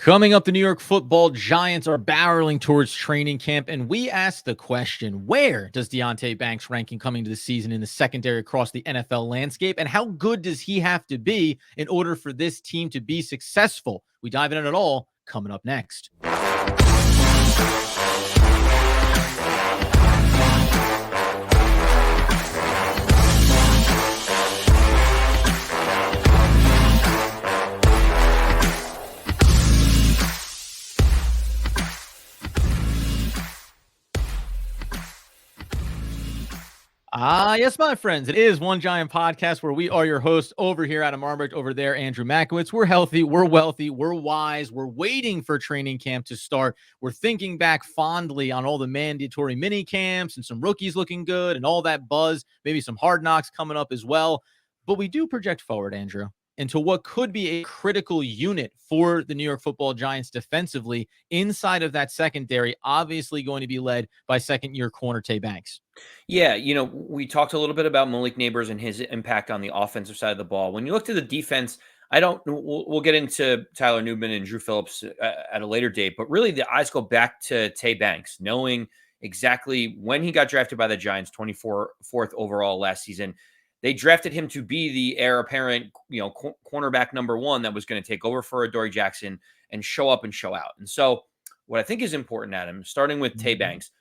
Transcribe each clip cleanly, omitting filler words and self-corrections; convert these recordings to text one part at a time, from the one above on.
Coming up, the New York Football Giants are barreling towards training camp, and we asked the question, where does Deonte Banks ranking coming to the season in the secondary across the NFL landscape, and how good does he have to be in order for this team to be successful? We dive into it all coming up next. Yes, my friends. It is One Giant Podcast where we are your hosts. Over here, Adam Armbrecht. Over there, Andrew Makowitz. We're healthy. We're wealthy. We're wise. We're waiting for training camp to start. We're thinking back fondly on all the mandatory mini camps and some rookies looking good and all that buzz. Maybe some hard knocks coming up as well. But we do project forward, Andrew, into what could be a critical unit for the New York Football Giants defensively inside of that secondary, obviously going to be led by second-year corner Tae Banks. Yeah, we talked a little bit about Malik Neighbors and his impact on the offensive side of the ball. When you look to the defense, we'll get into Tyler Newman and Dru Phillips at a later date, but really the eyes go back to Tae Banks, knowing exactly when he got drafted by the Giants, 24th overall last season. They drafted him to be the heir apparent, cornerback number one that was going to take over for Adoree Jackson and show up and show out. And so what I think is important, Adam, starting with Tae Banks,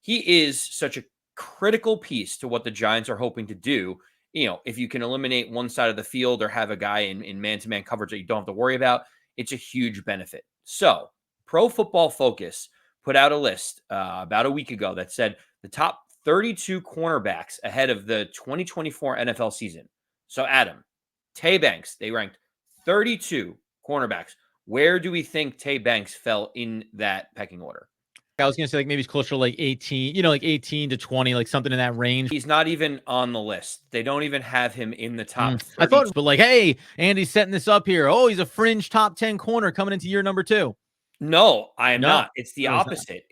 he is such a critical piece to what the Giants are hoping to do. If you can eliminate one side of the field or have a guy in man-to-man coverage that you don't have to worry about, it's a huge benefit. So Pro Football Focus put out a list about a week ago that said the top 32 cornerbacks ahead of the 2024 NFL season. So Adam, Tae Banks, they ranked 32 cornerbacks. Where do we think Tae Banks fell in that pecking order? I was going to say maybe he's closer to like 18, like 18 to 20, like something in that range. He's not even on the list. They don't even have him in the top 30. I thought, but hey, Andy's setting this up here. Oh, he's a fringe top 10 corner coming into year number 2. No, I am not. It's the opposite.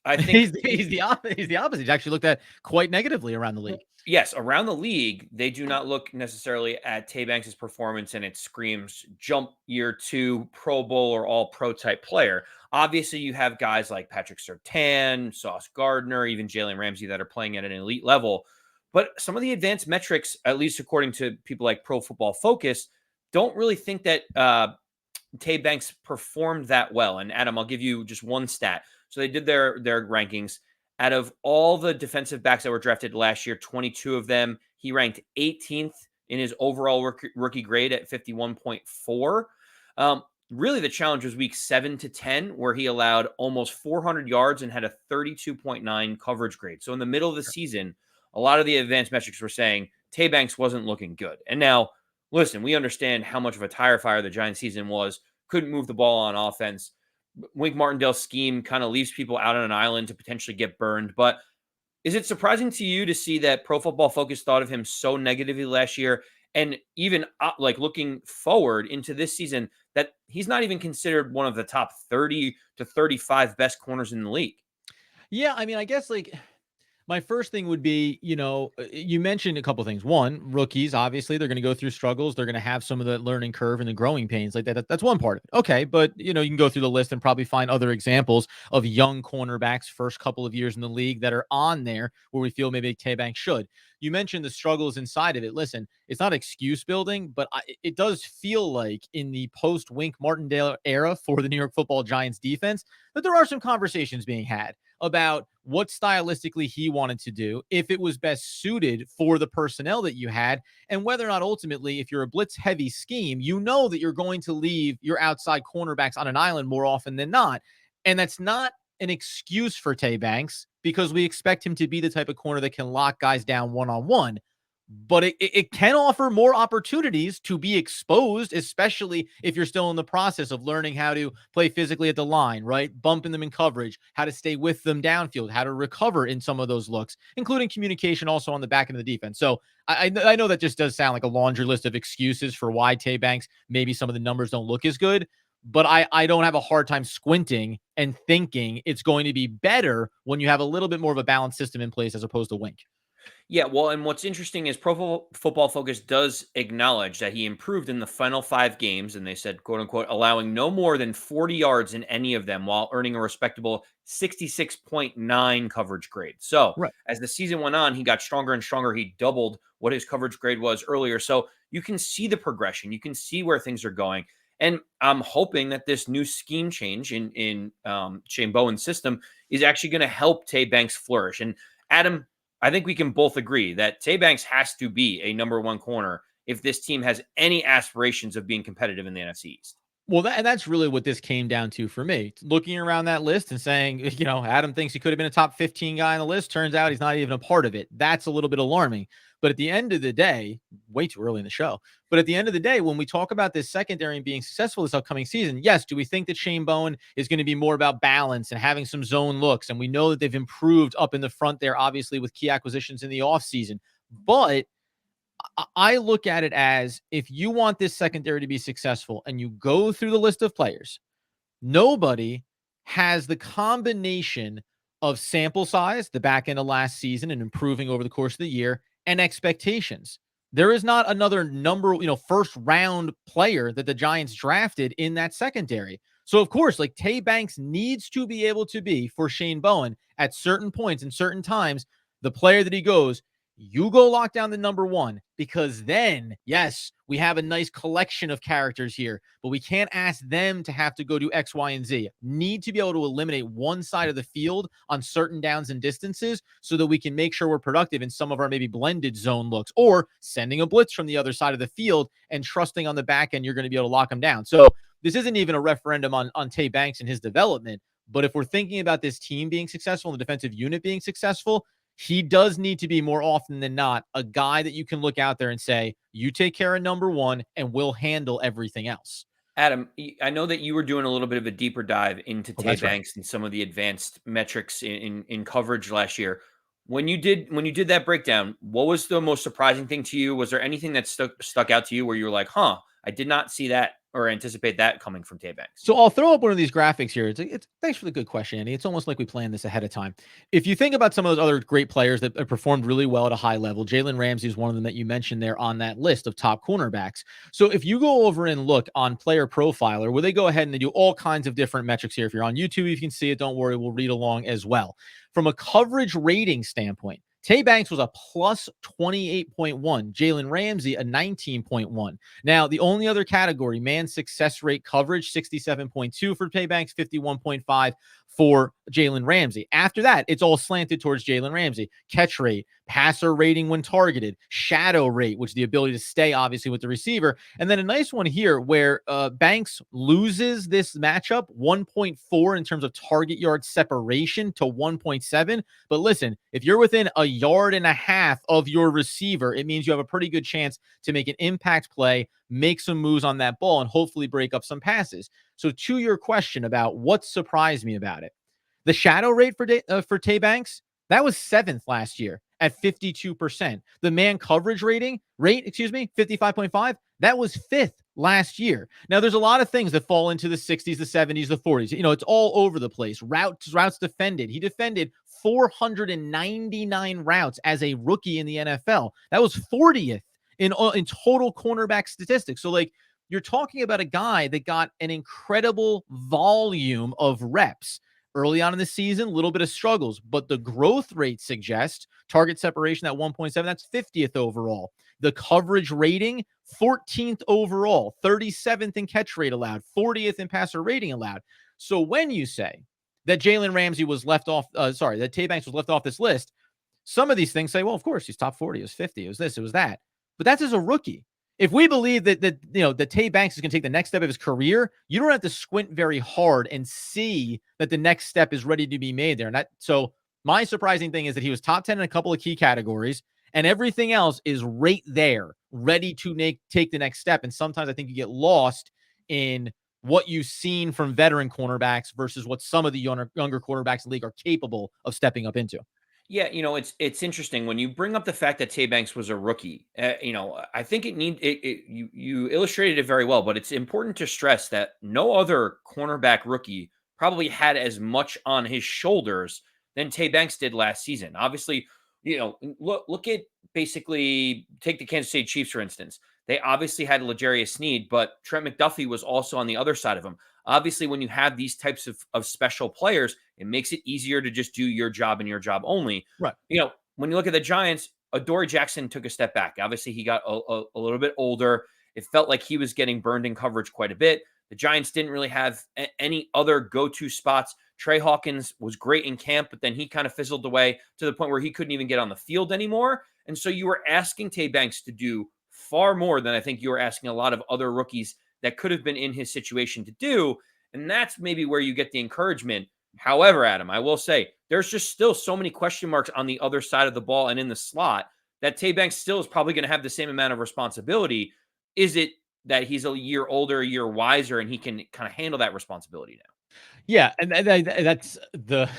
I think he's the opposite. He's actually looked at quite negatively around the league. Yes, around the league, they do not look necessarily at Tae Banks' performance and it screams jump year 2 Pro Bowl or all pro type player. Obviously, you have guys like Patrick Surtain, Sauce Gardner, even Jalen Ramsey that are playing at an elite level. But some of the advanced metrics, at least according to people like Pro Football Focus, don't really think that Tae Banks performed that well. And Adam, I'll give you just one stat. So they did their rankings. Out of all the defensive backs that were drafted last year, 22 of them, he ranked 18th in his overall rookie grade at 51.4. Really, the challenge was week 7 to 10, where he allowed almost 400 yards and had a 32.9 coverage grade. So in the middle of the season, a lot of the advanced metrics were saying Tae Banks wasn't looking good. And now, listen, we understand how much of a tire fire the Giants season was. Couldn't move the ball on offense. Wink Martindale's scheme kind of leaves people out on an island to potentially get burned. But is it surprising to you to see that Pro Football Focus thought of him so negatively last year? And even like looking forward into this season, that he's not even considered one of the top 30 to 35 best corners in the league. Yeah, I mean, I guess my first thing would be, you mentioned a couple things. One, rookies, obviously, they're going to go through struggles. They're going to have some of the learning curve and the growing pains like that. That's one part of it. Okay, but, you can go through the list and probably find other examples of young cornerbacks first couple of years in the league that are on there where we feel maybe Tae Banks should. You mentioned the struggles inside of it. Listen, it's not excuse building, but it does feel like in the post-Wink Martindale era for the New York Football Giants defense that there are some conversations being had about what stylistically he wanted to do, if it was best suited for the personnel that you had, and whether or not ultimately, if you're a blitz-heavy scheme, you know that you're going to leave your outside cornerbacks on an island more often than not. And that's not an excuse for Tae Banks because we expect him to be the type of corner that can lock guys down one-on-one. But it can offer more opportunities to be exposed, especially if you're still in the process of learning how to play physically at the line, right? Bumping them in coverage, how to stay with them downfield, how to recover in some of those looks, including communication also on the back end of the defense. So I know that just does sound like a laundry list of excuses for why Tae Banks, maybe some of the numbers don't look as good, but I don't have a hard time squinting and thinking it's going to be better when you have a little bit more of a balanced system in place as opposed to Wink. Yeah, well, and what's interesting is Football Focus does acknowledge that he improved in the final 5 games, and they said, quote unquote, allowing no more than 40 yards in any of them while earning a respectable 66.9 coverage grade. So Right. as the season went on, he got stronger and stronger. He doubled what his coverage grade was earlier. So you can see the progression, you can see where things are going. And I'm hoping that this new scheme change in Shane Bowen's system is actually going to help Tae Banks flourish. And Adam, I think we can both agree that Tae Banks has to be a number one corner if this team has any aspirations of being competitive in the NFC East. Well, that's really what this came down to for me. Looking around that list and saying, Adam thinks he could have been a top 15 guy on the list. Turns out he's not even a part of it. That's a little bit alarming. But at the end of the day, way too early in the show. But at the end of the day, when we talk about this secondary and being successful this upcoming season, yes, do we think that Shane Bowen is going to be more about balance and having some zone looks? And we know that they've improved up in the front there, obviously, with key acquisitions in the offseason. But I look at it as, if you want this secondary to be successful and you go through the list of players, nobody has the combination of sample size, the back end of last season and improving over the course of the year, and expectations. There is not another first round player that the Giants drafted in that secondary. So, of course, like, Tae Banks needs to be able to be, for Shane Bowen, at certain points and certain times, the player that he goes, you go lock down the number one, because then, yes, we have a nice collection of characters here, but we can't ask them to have to go do X, Y, and Z. Need to be able to eliminate one side of the field on certain downs and distances so that we can make sure we're productive in some of our maybe blended zone looks, or sending a blitz from the other side of the field and trusting on the back end you're going to be able to lock them down. So this isn't even a referendum on Tae Banks and his development, but if we're thinking about this team being successful and the defensive unit being successful, he does need to be, more often than not, a guy that you can look out there and say, you take care of number one and we'll handle everything else. Adam, I know that you were doing a little bit of a deeper dive into Oh, Tae that's right. Banks and some of the advanced metrics in coverage last year. When you did that breakdown, what was the most surprising thing to you? Was there anything that stuck out to you where you were like, "Huh, I did not see that or anticipate that coming from Tae Banks"? So I'll throw up one of these graphics here. It's thanks for the good question, Andy. It's almost like we planned this ahead of time. If you think about some of those other great players that performed really well at a high level, Jalen Ramsey is one of them that you mentioned there on that list of top cornerbacks. So if you go over and look on Player Profiler, where they go ahead and they do all kinds of different metrics here. If you're on YouTube, you can see it. Don't worry, we'll read along as well. From a coverage rating standpoint, Tae Banks was a plus 28.1. Jalen Ramsey, a 19.1. Now, the only other category, man success rate coverage, 67.2 for Tae Banks, 51.5 for Jalen Ramsey. After that, it's all slanted towards Jalen Ramsey. Catch rate, passer rating when targeted, shadow rate, which is the ability to stay, obviously, with the receiver. And then a nice one here where Banks loses this matchup, 1.4 in terms of target yard separation to 1.7. But listen, if you're within a yard and a half of your receiver, it means you have a pretty good chance to make an impact play, make some moves on that ball, and hopefully break up some passes. So to your question about what surprised me about it, the shadow rate for Tae Banks, that was 7th last year at 52%. The man coverage rate, 55.5, that was 5th last year. Now, there's a lot of things that fall into the 60s, the 70s, the 40s. It's all over the place. Routes defended. He defended 499 routes as a rookie in the NFL. That was 40th in total cornerback statistics. So, like, you're talking about a guy that got an incredible volume of reps. Early on in the season, a little bit of struggles, but the growth rate suggests target separation at 1.7. That's 50th overall. The coverage rating, 14th overall, 37th in catch rate allowed, 40th in passer rating allowed. So when you say that Jalen Ramsey was left off, that Tae Banks was left off this list, some of these things say, well, of course, he's top 40. It was 50. It was this. It was that. But that's as a rookie. If we believe that Tae Banks is going to take the next step of his career, you don't have to squint very hard and see that the next step is ready to be made there. So my surprising thing is that he was top 10 in a couple of key categories, and everything else is right there, ready to take the next step. And sometimes I think you get lost in what you've seen from veteran cornerbacks versus what some of the younger quarterbacks in the league are capable of stepping up into. Yeah, it's interesting when you bring up the fact that Tae Banks was a rookie. I think you illustrated it very well, but it's important to stress that no other cornerback rookie probably had as much on his shoulders than Tae Banks did last season. Obviously, look at basically take the Kansas City Chiefs, for instance. They obviously had L'Jarius Sneed, but Trent McDuffie was also on the other side of him. Obviously, when you have these types of special players, it makes it easier to just do your job and your job only. Right. When you look at the Giants, Adoree Jackson took a step back. Obviously, he got a little bit older. It felt like he was getting burned in coverage quite a bit. The Giants didn't really have any other go-to spots. Trey Hawkins was great in camp, but then he kind of fizzled away to the point where he couldn't even get on the field anymore. And so you were asking Tae Banks to do far more than I think you were asking a lot of other rookies that could have been in his situation to do. And that's maybe where you get the encouragement. However, Adam, I will say there's just still so many question marks on the other side of the ball and in the slot that Tae Banks still is probably going to have the same amount of responsibility. Is it that he's a year older, a year wiser, and he can kind of handle that responsibility now? Yeah, and that's the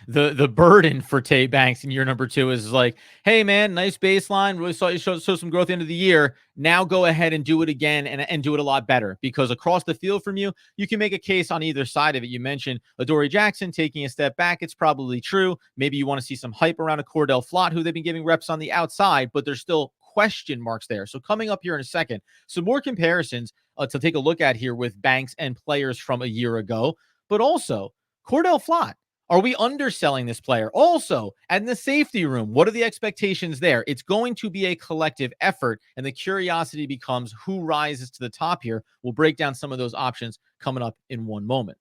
the burden for Tae Banks in year number 2 is like, hey man, nice baseline. Really saw you show some growth into the year. Now go ahead and do it again and do it a lot better, because across the field from you can make a case on either side of it. You mentioned Adoree Jackson taking a step back. It's probably true. Maybe you want to see some hype around a Cordell Flott, who they've been giving reps on the outside, but there's still question marks there. So coming up here in a second, some more comparisons to take a look at here with Banks and players from a year ago. But also, Cordell Flott, are we underselling this player? Also, in the safety room, what are the expectations there? It's going to be a collective effort, and the curiosity becomes who rises to the top here. We'll break down some of those options coming up in one moment.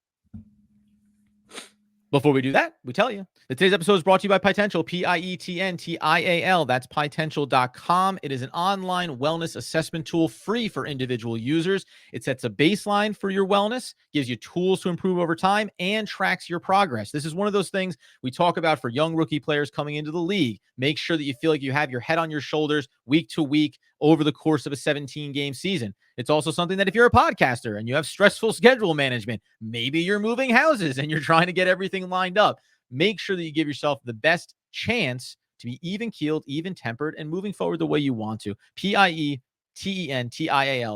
Before we do that, we tell you that today's episode is brought to you by Pietential, Pietential. That's Pietential.com. It is an online wellness assessment tool free for individual users. It sets a baseline for your wellness, gives you tools to improve over time, and tracks your progress. This is one of those things we talk about for young rookie players coming into the league. Make sure that you feel like you have your head on your shoulders week to week over the course of a 17-game season. It's also something that if you're a podcaster and you have stressful schedule management, maybe you're moving houses and you're trying to get everything lined up, make sure that you give yourself the best chance to be even-keeled, even-tempered, and moving forward the way you want to. Pietential.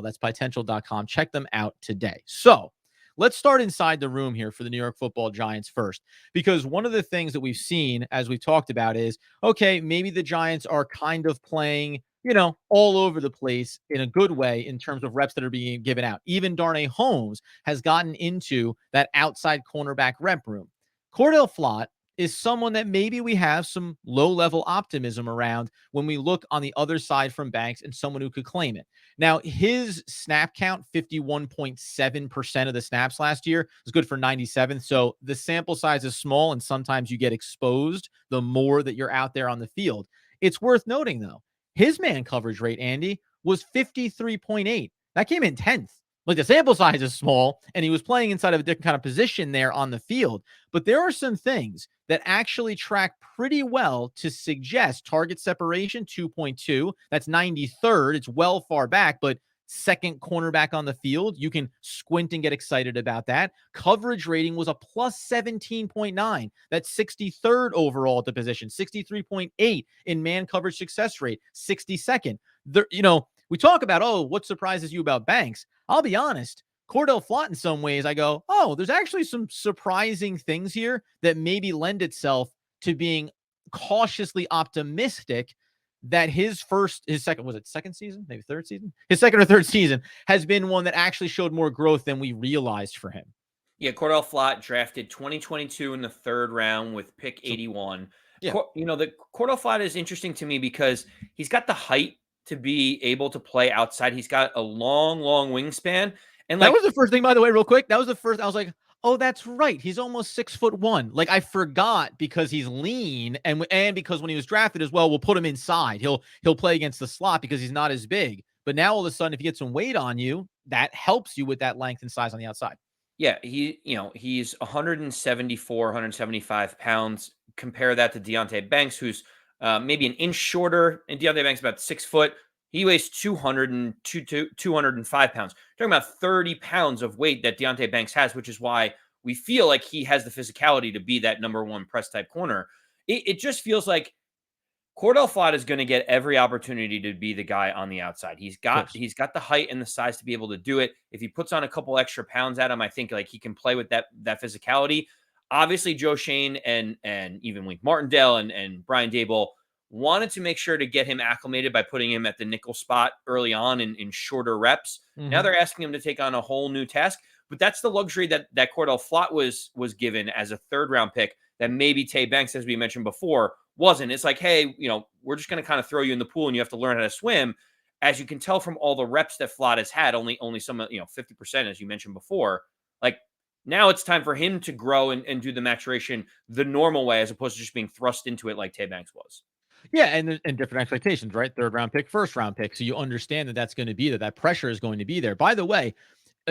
That's Pietential.com. Check them out today. So let's start inside the room here for the New York Football Giants first, because one of the things that we've seen, as we've talked about, is, okay, maybe the Giants are kind of playing, all over the place in a good way in terms of reps that are being given out. Even Darnay Holmes has gotten into that outside cornerback rep room. Cordell Flott is someone that maybe we have some low-level optimism around when we look on the other side from Banks and someone who could claim it. Now, his snap count, 51.7% of the snaps last year, was good for 97. So the sample size is small, and sometimes you get exposed the more that you're out there on the field. It's worth noting, though, his man coverage rate, Andy, was 53.8. That came in 10th. Like, the sample size is small, and he was playing inside of a different kind of position there on the field. But there are some things that actually track pretty well to suggest target separation, 2.2. That's 93rd. It's well far back, but second cornerback on the field. You can squint and get excited about that. Coverage rating was a plus 17.9. That's 63rd overall at the position, 63.8 in man coverage success rate, 62nd. We talk about, what surprises you about Banks? I'll be honest. Cordell Flott, in some ways, I go, there's actually some surprising things here that maybe lend itself to being cautiously optimistic that his second season, maybe third season? His second or third season has been one that actually showed more growth than we realized for him. Yeah, Cordell Flott drafted 2022 in the 3rd round with pick 81. Yeah. The Cordell Flott is interesting to me because he's got the height to be able to play outside. He's got a long wingspan. And that was the first thing, by the way, real quick. That was the first. I was like, oh, that's right. He's almost 6'1". Like, I forgot because he's lean and because when he was drafted as well, we'll put him inside. He'll play against the slot because he's not as big. But now all of a sudden, if you get some weight on you, that helps you with that length and size on the outside. Yeah, he's 174, 175 pounds. Compare that to Deonte Banks, who's maybe an inch shorter, and Deonte Banks about 6 foot. He weighs 205 pounds. We're talking about 30 pounds of weight that Deonte Banks has, which is why we feel like he has the physicality to be that number 1 press type corner. It just feels like Cordell Flott is going to get every opportunity to be the guy on the outside. He's got the height and the size to be able to do it. If he puts on a couple extra pounds at him, I think like he can play with that physicality. Obviously, Joe Shane and even Wink Martindale and Brian Daboll wanted to make sure to get him acclimated by putting him at the nickel spot early on in shorter reps. Now they're asking him to take on a whole new task, but that's the luxury that Cordell Flott was given as a 3rd-round pick that maybe Tae Banks, as we mentioned before, wasn't. It's like, hey, we're just going to kind of throw you in the pool and you have to learn how to swim. As you can tell from all the reps that Flott has had, only some, 50%, as you mentioned before, like now it's time for him to grow and do the maturation the normal way, as opposed to just being thrust into it like Tae Banks was. Yeah, and different expectations, right? 3rd-round pick, 1st-round pick. So you understand that that's going to be there. That pressure is going to be there. By the way,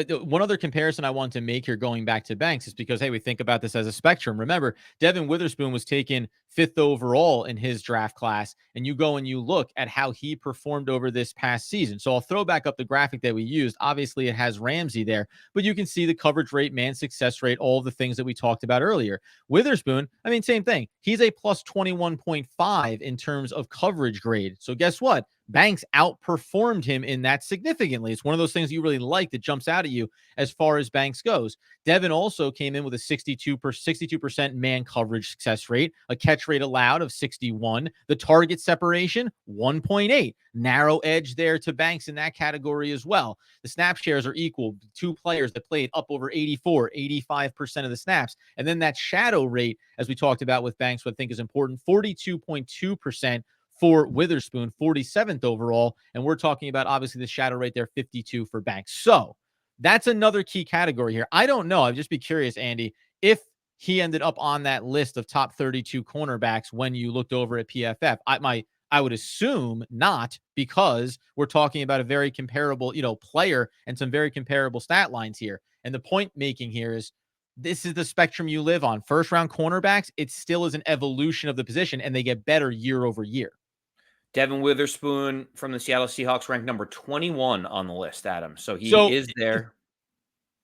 one other comparison I want to make here going back to Banks is because, hey, we think about this as a spectrum. Remember, Devin Witherspoon was taken 5th overall in his draft class, and you go and you look at how he performed over this past season. So I'll throw back up the graphic that we used. Obviously, it has Ramsey there, but you can see the coverage rate, man success rate, all the things that we talked about earlier. Witherspoon, I mean, same thing. He's a plus 21.5 in terms of coverage grade. So guess what? Banks outperformed him in that significantly. It's one of those things you really like that jumps out at you as far as Banks goes. Devin also came in with a 62% man coverage success rate, a catch rate allowed of 61, the target separation 1.8. Narrow edge there to Banks in that category as well. The snap shares are equal. 2 players that played up over 85% of the snaps. And then that shadow rate, as we talked about with Banks, what I think is important, 42.2% for Witherspoon, 47th overall. And we're talking about, obviously, the shadow rate there, 52 for Banks. So that's another key category here. I don't know. I'd just be curious, Andy, if he ended up on that list of top 32 cornerbacks when you looked over at PFF. I would assume not, because we're talking about a very comparable, player and some very comparable stat lines here. And the point making here is, this is the spectrum you live on. 1st-round cornerbacks, it still is an evolution of the position, and they get better year over year. Devin Witherspoon from the Seattle Seahawks ranked number 21 on the list, Adam. So he So is there.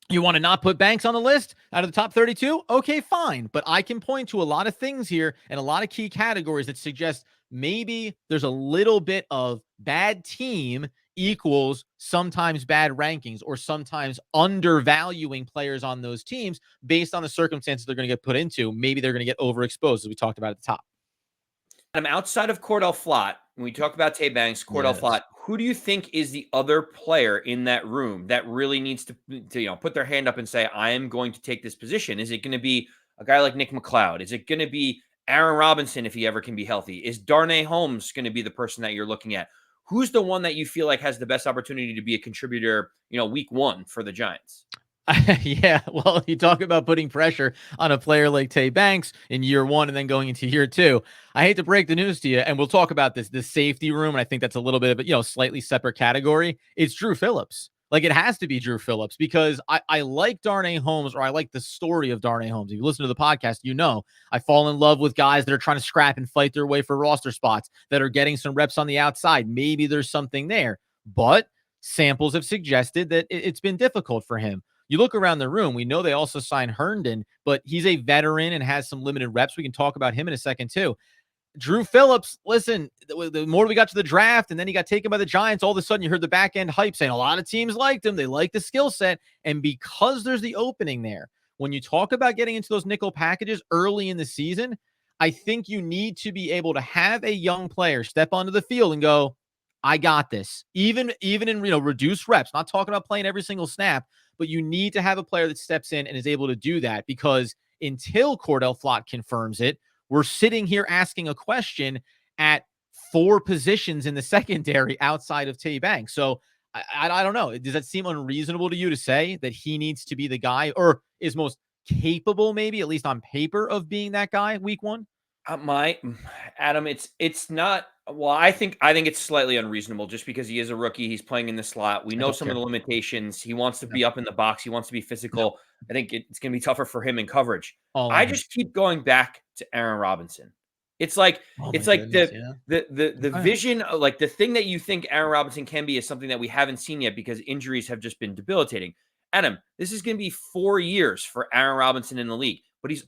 you want to not put Banks on the list out of the top 32? Okay, fine. But I can point to a lot of things here and a lot of key categories that suggest maybe there's a little bit of bad team equals sometimes bad rankings, or sometimes undervaluing players on those teams based on the circumstances they're going to get put into. Maybe they're going to get overexposed, as we talked about at the top. Outside of Cordell Flott, when we talk about Tae Banks, Cordell Flott, who do you think is the other player in that room that really needs to put their hand up and say, I am going to take this position? Is it going to be a guy like Nick McLeod? Is it going to be Aaron Robinson, if he ever can be healthy? Is Darnay Holmes going to be the person that you're looking at? Who's the one that you feel like has the best opportunity to be a contributor, week 1 for the Giants? Yeah, well, you talk about putting pressure on a player like Tae Banks in year 1 and then going into year 2. I hate to break the news to you, and we'll talk about this safety room, and I think that's a little bit of a slightly separate category. It's Dru Phillips. Like, it has to be Dru Phillips, because I like Darnay Holmes, or I like the story of Darnay Holmes. If you listen to the podcast, I fall in love with guys that are trying to scrap and fight their way for roster spots, that are getting some reps on the outside. Maybe there's something there, but samples have suggested that it's been difficult for him. You look around the room, we know they also signed Herndon, but he's a veteran and has some limited reps. We can talk about him in a second too. Dru Phillips, listen, the more we got to the draft and then he got taken by the Giants, all of a sudden you heard the back end hype saying a lot of teams liked him. They like the skill set. And because there's the opening there, when you talk about getting into those nickel packages early in the season, I think you need to be able to have a young player step onto the field and go, I got this. Even in reduced reps, not talking about playing every single snap, but you need to have a player that steps in and is able to do that, because until Cordell Flott confirms it, we're sitting here asking a question at 4 positions in the secondary outside of Tae Banks. So I don't know. Does that seem unreasonable to you to say that he needs to be the guy, or is most capable, maybe at least on paper, of being that guy week 1? Adam, it's not. Well, I think it's slightly unreasonable, just because he is a rookie. He's playing in the slot. We know some of the limitations. He wants to be up in the box. He wants to be physical. I think it's going to be tougher for him in coverage. I just keep going back to Aaron Robinson. It's like the vision, like the thing that you think Aaron Robinson can be, is something that we haven't seen yet, because injuries have just been debilitating. Adam, this is going to be 4 years for Aaron Robinson in the league, but he's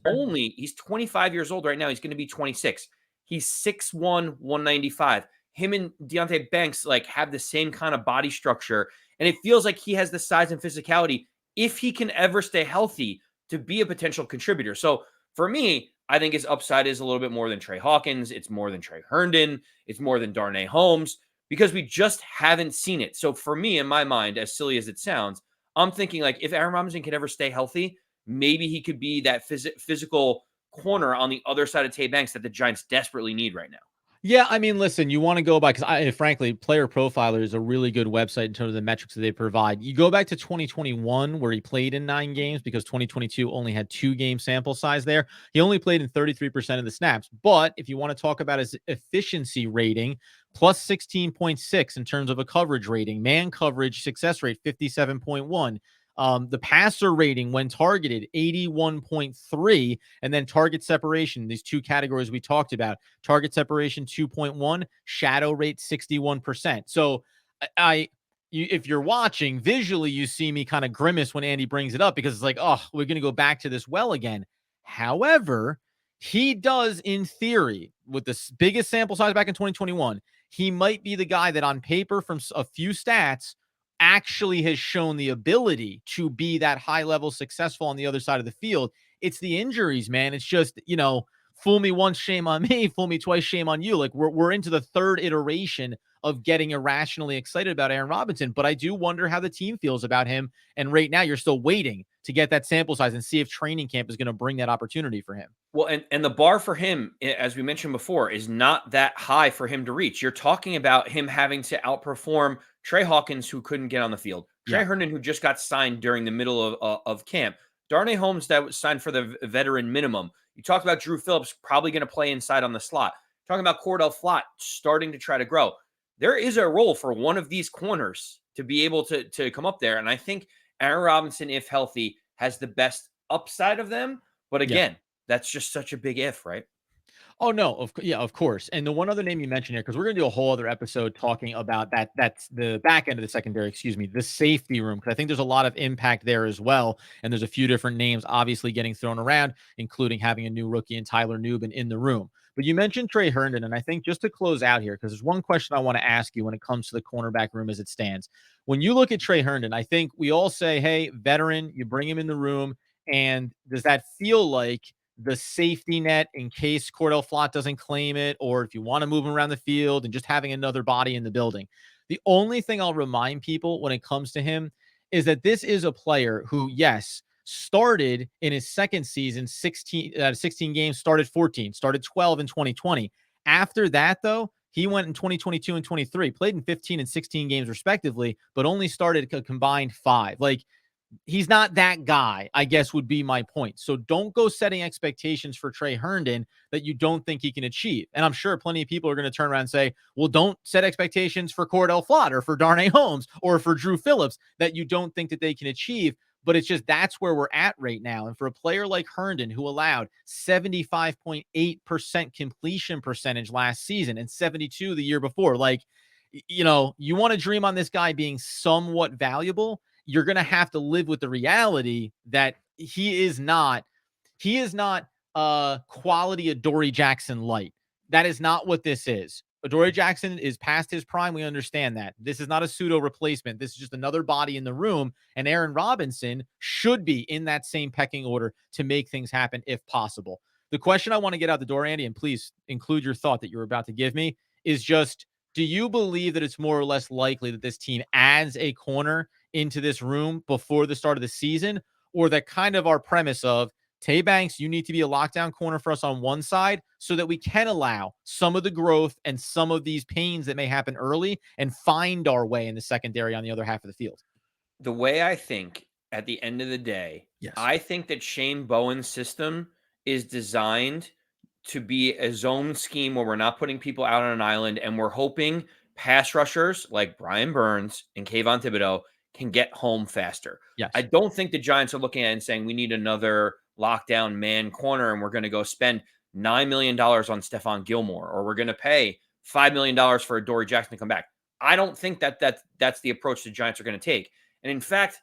25 years old right now. He's going to be 26. He's 6'1", 195. Him and Deonte Banks have the same kind of body structure, and it feels like he has the size and physicality, if he can ever stay healthy, to be a potential contributor. So for me, I think his upside is a little bit more than Trey Hawkins. It's more than Trey Herndon. It's more than Darnay Holmes, because we just haven't seen it. So for me, in my mind, as silly as it sounds, I'm thinking like if Aaron Robinson can ever stay healthy, maybe he could be that physical corner on the other side of Tae Banks that the Giants desperately need right now. Yeah, I mean, listen, you want to go by because frankly, Player Profiler is a really good website in terms of the metrics that they provide. You go back to 2021, where he played in 9 games because 2022 only had 2 game sample size there. He only played in 33% of the snaps. But if you want to talk about his efficiency rating, plus 16.6 in terms of a coverage rating, man coverage success rate 57.1. The passer rating when targeted 81.3, and then target separation, these 2 categories we talked about, target separation 2.1, shadow rate 61%. So if you're watching visually, you see me kind of grimace when Andy brings it up because it's like, oh, we're going to go back to this well again. However, he does, in theory, with the biggest sample size back in 2021, he might be the guy that on paper from a few stats actually has shown the ability to be that high level successful on the other side of the field. It's the injuries, man. It's just, fool me once, shame on me. Fool me twice, shame on you. Like we're into the third iteration of getting irrationally excited about Aaron Robinson, but I do wonder how the team feels about him. And right now you're still waiting to get that sample size and see if training camp is going to bring that opportunity for him. Well, and the bar for him, as we mentioned before, is not that high for him to reach. You're talking about him having to outperform Trey Hawkins, who couldn't get on the field, Trey Herndon, who just got signed during the middle of camp, Darnay Holmes, that was signed for the veteran minimum. You talked about Dru Phillips probably going to play inside on the slot. Talking about Cordell Flott starting to try to grow. There is a role for one of these corners to be able to come up there. And I think Aaron Robinson, if healthy, has the best upside of them. But again, that's just such a big if, right? Oh no, of course. And the one other name you mentioned here, because we're gonna do a whole other episode talking about that's the back end of the secondary, excuse me, the safety room, because I think there's a lot of impact there as well. And there's a few different names obviously getting thrown around, including having a new rookie and Tyler Nubin in the room. But you mentioned Trey Herndon, and I think just to close out here, because there's one question I want to ask you when it comes to the cornerback room as it stands. When you look at Trey Herndon, I think we all say, hey, veteran, you bring him in the room, and does that feel like the safety net in case Cordell Flott doesn't claim it, or if you want to move him around the field and just having another body in the building? The only thing I'll remind people when it comes to him is that this is a player who, yes, started in his second season 16 games, started 14, started 12 in 2020. After that, though, he went in 2022 and 23, played in 15 and 16 games respectively, but only started a combined 5. Like, he's not that guy, I guess, would be my point. So don't go setting expectations for Trey Herndon that you don't think he can achieve. And I'm sure plenty of people are going to turn around and say, well, don't set expectations for Cordell Flott or for Darnay Holmes or for Dru Phillips that you don't think that they can achieve. But it's just that's where we're at right now. And for a player like Herndon, who allowed 75.8% completion percentage last season and 72 the year before, like, you want to dream on this guy being somewhat valuable. You're going to have to live with the reality that he is not quality Adoree Jackson light. That is not what this is. Adoree Jackson is past his prime. We understand that. This is not a pseudo replacement. This is just another body in the room. And Aaron Robinson should be in that same pecking order to make things happen if possible. The question I want to get out the door, Andy, and please include your thought that you're about to give me, is just, do you believe that it's more or less likely that this team adds a corner into this room before the start of the season, or that kind of our premise of Tae Banks, you need to be a lockdown corner for us on one side so that we can allow some of the growth and some of these pains that may happen early and find our way in the secondary on the other half of the field? The way I think at the end of the day, Yes. I think that Shane Bowen's system is designed to be a zone scheme where we're not putting people out on an island, and we're hoping pass rushers like Brian Burns and Kayvon Thibodeau can get home faster. I Yes. don't think the Giants are looking at it and saying we need another lockdown man corner and we're going to go spend $9 million on Stephon Gilmore, or we're going to pay $5 million for Adoree Jackson to come back. I don't think that's the approach the Giants are going to take. And in fact,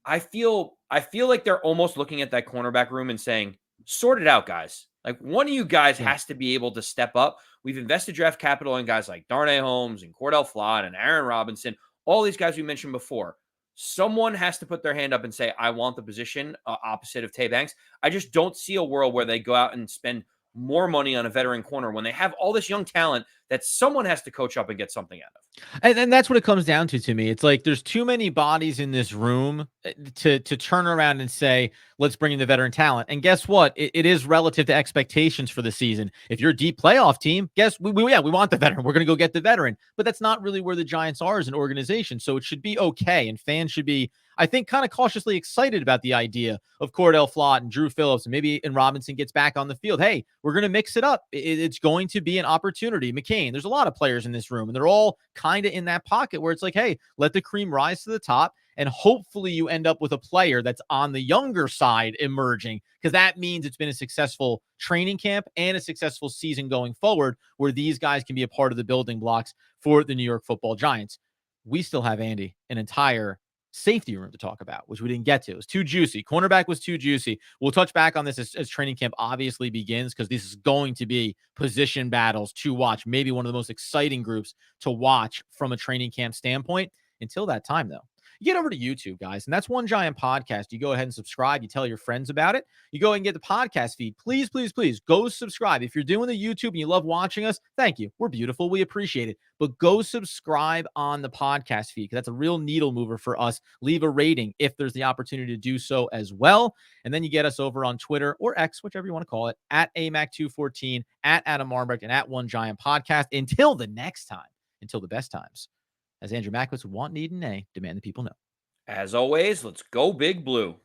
I feel like they're almost looking at that cornerback room and saying, sort it out, guys. Like, one of you guys Yeah. has to be able to step up. We've invested draft capital in guys like Darnay Holmes and Cordell Flott and Aaron Robinson, all these guys we mentioned before. Someone has to put their hand up and say, I want the position opposite of Tae Banks. I just don't see a world where they go out and spend more money on a veteran corner when they have all this young talent that someone has to coach up and get something out of. And that's what it comes down to me. It's like there's too many bodies in this room to turn around and say, let's bring in the veteran talent. And guess what? It is relative to expectations for the season. If you're a deep playoff team, we want the veteran. We're going to go get the veteran. But that's not really where the Giants are as an organization. So it should be okay. And fans should be, I think, kind of cautiously excited about the idea of Cordell Flott and Dru Phillips, and maybe and Robinson gets back on the field. Hey, we're going to mix it up. It's going to be an opportunity. McCain, there's a lot of players in this room, and they're all kind of in that pocket where it's like, hey, let the cream rise to the top. And hopefully you end up with a player that's on the younger side emerging, because that means it's been a successful training camp and a successful season going forward where these guys can be a part of the building blocks for the New York Football Giants. We still have, Andy, an entire safety room to talk about, which we didn't get to. It was too juicy. Cornerback was too juicy. We'll touch back on this as training camp obviously begins, because this is going to be position battles to watch. Maybe one of the most exciting groups to watch from a training camp standpoint. Until that time, though, you get over to YouTube, guys, and that's One Giant Podcast. You go ahead and subscribe. You tell your friends about it. You go ahead and get the podcast feed. Please, please, please go subscribe. If you're doing the YouTube and you love watching us, thank you. We're beautiful. We appreciate it. But go subscribe on the podcast feed, because that's a real needle mover for us. Leave a rating if there's the opportunity to do so as well. And then you get us over on Twitter or X, whichever you want to call it, at AMAC214, at Adam Marmbrecht, and at One Giant Podcast. Until the next time, until the best times. As Andrew Mackwitz would want, need, and nay, demand the people know. As always, let's go Big Blue.